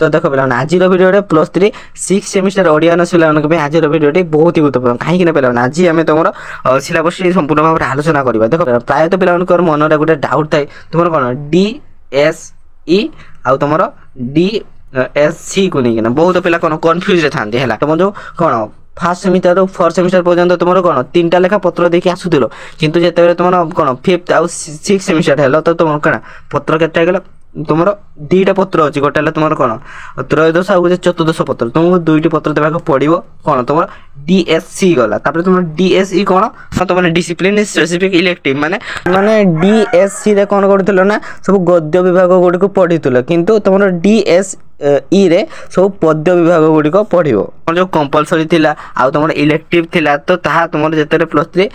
तो देख पे आज भिडियो +3 6 सेमिस्टर ओडिया ऑनर्स पे आज भिडियो बहुत ही गुरुत्वपूर्ण कहीं पे आज आम तुम सिलेबस संपूर्ण भाव में आलोचना करवा देख प्रायत पे मन गोटे डाउट थाए तुम कौन DSE आउ तुम DSC को लेकिन बहुत पिला कौन कन्फ्यूज था तुम जो कौन फास्ट सेमिस्टर 4th सेमिस्टर पर्यंत तुम कौन 3टा लेखा पत्र देखिए आसुल किंतु जिते तुम कौन 5th आउ 6th सेमिस्टर है तो तुम कौन पत्र के तुम 2टा पत्र अच्छी गोटे तुम कौन त्रयोदश आ गए चतुर्दश पत्र तुमको 2टी पत्र देवाक पड़ो कौन तुम DSC गला तुम DSE कौन तुम डिसिप्लिन स्पेसिफिक इलेक्टिव माने DSC रे कौन कर ना सब गद्य विभाग गुड़ी को पढ़ी किंतु तुम DSE रे सब पद्य विभाग गुड़ी को पढ़ो जो कंपलसरी थिला आ तुम इलेक्टिव थिला तो ताहा तुम जेते +3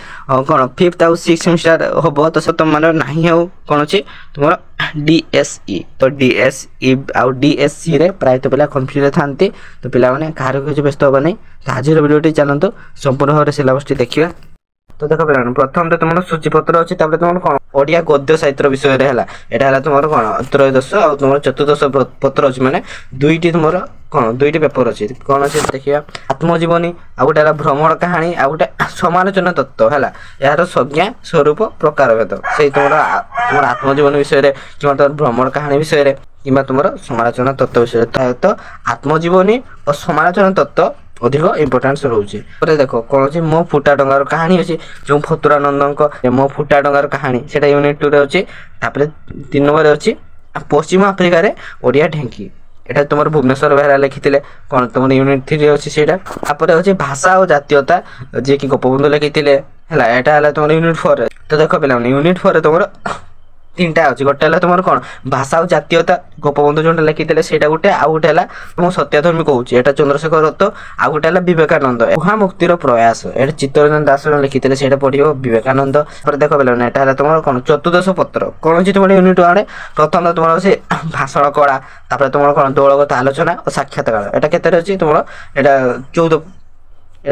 कौन 5th आउ 6th सेमिस्टर होबो तो सब तुम माने नाही हो कौन अछि तुम DSE तो DSE आउ DSC रे प्रायत पिला कन्फ्यूज थांती तो पिला माने कार कुछ व्यस्त होबा नहीं आज भिडियो चलतु संपूर्ण भाव सिलेबस देखिए तो देख पे प्रथम तो तुम सूचीपत्र अच्छी तुम कौन ओडिया गद्य साहित्य विषय है तुम कौन त्रयोदश आ तुम चतुर्दश पत्र अच्छी माने 2टी तुम कौन 2टी पेपर अच्छी कौन अच्छे देखिए आत्मजीवनी आ गोटे भ्रमण कहानी आ गोटे समालोचना तत्व है यार संज्ञा स्वरूप प्रकार भेद से तुम आत्मजीवन विषय कि भ्रमण कहानी विषय कि तुम समालोचना तत्व विषय तो आत्मजीवनी और समालोचना तत्व अधिक इम्पोर्टान्स रोचे देख कौन अच्छे मो फुटा डंगार कहानी अच्छी जो फतुरानंद मो फुटा डंगार कहानी से यूनिट 2 रे अच्छी 3 नंबर अच्छी पश्चिम आफ्रिका रे ओडिया ढेंकी एटा तुम भुवनेश्वर बेहरा लिखी कौन तुम यूनिट 3 अच्छी से अच्छे भाषा और जातीयता जी कि गोपबंधु लिखी है तुम यूनिट 4 तो देख पे यूनिट 4 तुम 3टा अच्छी गोटे तुम कौन भाषा और जातीयता गोपबंधु जो लिखी से गोटे आ गोटे तुम सत्याधर्मी कहूँ यहाँ चंद्रशेखर दत्त आ गोटे विवेकानंद मुक्तिर प्रयास ये चित्तरंजन दास लिखी से पढ़ो विवेकानंद देख पे यहाँ तुम कौन चतुर्दश पत्र कौन अच्छी तुम यूनिट 1 प्रथम तो तुम से भाषण कला तुम कौन दलगत आलोचना और साक्षात्कार यहाँ केते अच्छी तुम यहाँ 14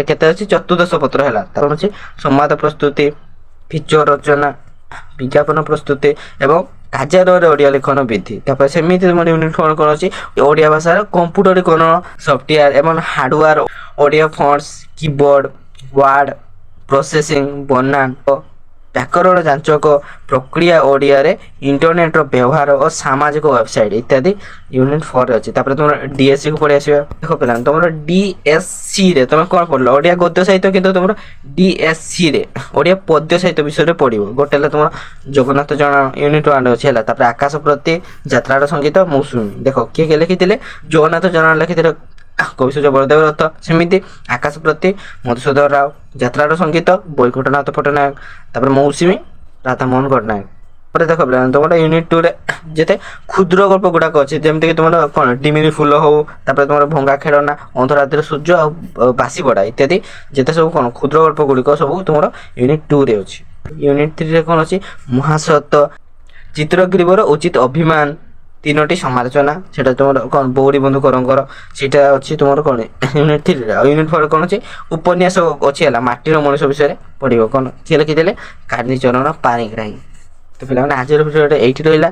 केते अच्छी चतुर्दश पत्र है कौन अच्छी संवाद प्रस्तुति फीचर रचना विज्ञापन प्रस्तुति एवं कार्यालय ओडिया लेखन विधि सेमती तुम यूनिट 4 कौन अच्छी ओडिया भाषा कंप्यूटरीकरण सॉफ्टवेयर एवं hardware Odia fonts keyboard word processing बनान व्याकरण जांचक प्रक्रिया ओडिया रे इंटरनेट रो व्यवहार और सामाजिक वेबसाइट इत्यादि यूनिट 4 अच्छी तुम DSC को पढ़ी आस देख पे तुम DSC रे तुम कौन पढ़ल ओडिया गद्य साहित्य किंतु तुम DSC रे ओडिया पद्य साहित्य विषय पढ़ो गोटे तुम जगन्नाथ जन यूनिट 1 अच्छी है आकाश प्रति यात्रा संगीत मौसुमी देख किए लिखी जगन्नाथ जन लिखी कवि बलदेव रथ सेमती आकाश प्रति मधुसूदन राव यात्रा संगीत बैकुंठनाथ पट्टनायक मौसुमी राधामोहन गणनायक देख तुम यूनिट 2 रे जिते क्षुद्र गल्प गुड़ाक अच्छे जमीक तुम कौन डिमिरी फुल हो तुम भंगा खेलना अंधरात्रि सूर्य और बासी बड़ा इत्यादि जिते सब कौन क्षुद्र गल्प गुड़िक सब तुम यूनिट 2 रे अच्छी यूनिट 3 रे कौन अच्छी महासत्य चित्रग्रीवर उचित अभिमान 3टी समालोचना से तुम कौन बौरी बंधु करंकर सीटा अच्छी तुम कौन यूनिट 3 यूनिट 4 कौन अच्छी उपन्यास अच्छी है माटीर मनीष विषय पढ़ो कौन किए लिखी कालीचरण पाणिग्राही तो पे आज भिडियो ये रहा।